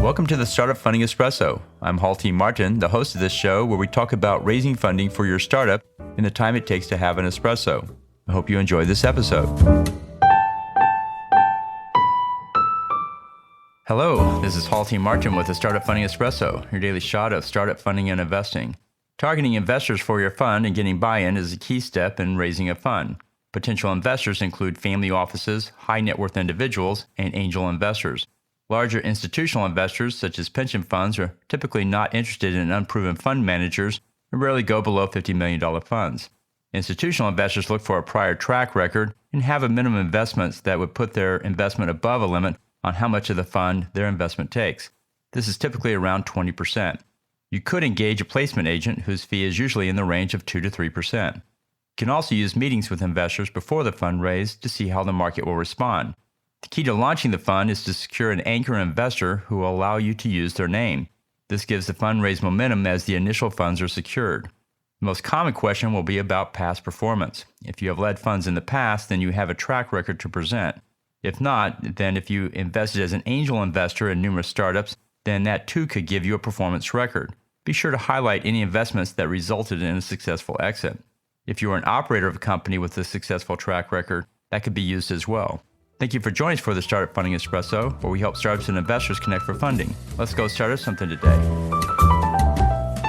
Welcome to the Startup Funding Espresso. I'm Halti Martin, the host of this show where we talk about raising funding for your startup and the time it takes to have an espresso. I hope you enjoy this episode. Hello, this is Halti Martin with the Startup Funding Espresso, your daily shot of startup funding and investing. Targeting investors for your fund and getting buy-in is a key step in raising a fund. Potential investors include family offices, high net worth individuals, and angel investors. Larger institutional investors, such as pension funds, are typically not interested in unproven fund managers and rarely go below $50 million funds. Institutional investors look for a prior track record and have a minimum investments that would put their investment above a limit on how much of the fund their investment takes. This is typically around 20%. You could engage a placement agent whose fee is usually in the range of 2 to 3%. You can also use meetings with investors before the fundraise to see how the market will respond. The key to launching the fund is to secure an anchor investor who will allow you to use their name. This gives the fundraise momentum as the initial funds are secured. The most common question will be about past performance. If you have led funds in the past, then you have a track record to present. If not, then if you invested as an angel investor in numerous startups, then that too could give you a performance record. Be sure to highlight any investments that resulted in a successful exit. If you are an operator of a company with a successful track record, that could be used as well. Thank you for joining us for the Startup Funding Espresso, where we help startups and investors connect for funding. Let's go start us something today.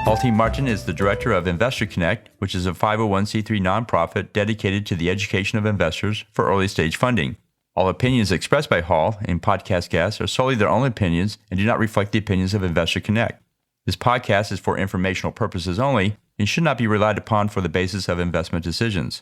Halti Martin is the director of Investor Connect, which is a 501c3 nonprofit dedicated to the education of investors for early stage funding. All opinions expressed by Hall and podcast guests are solely their own opinions and do not reflect the opinions of Investor Connect. This podcast is for informational purposes only and should not be relied upon for the basis of investment decisions.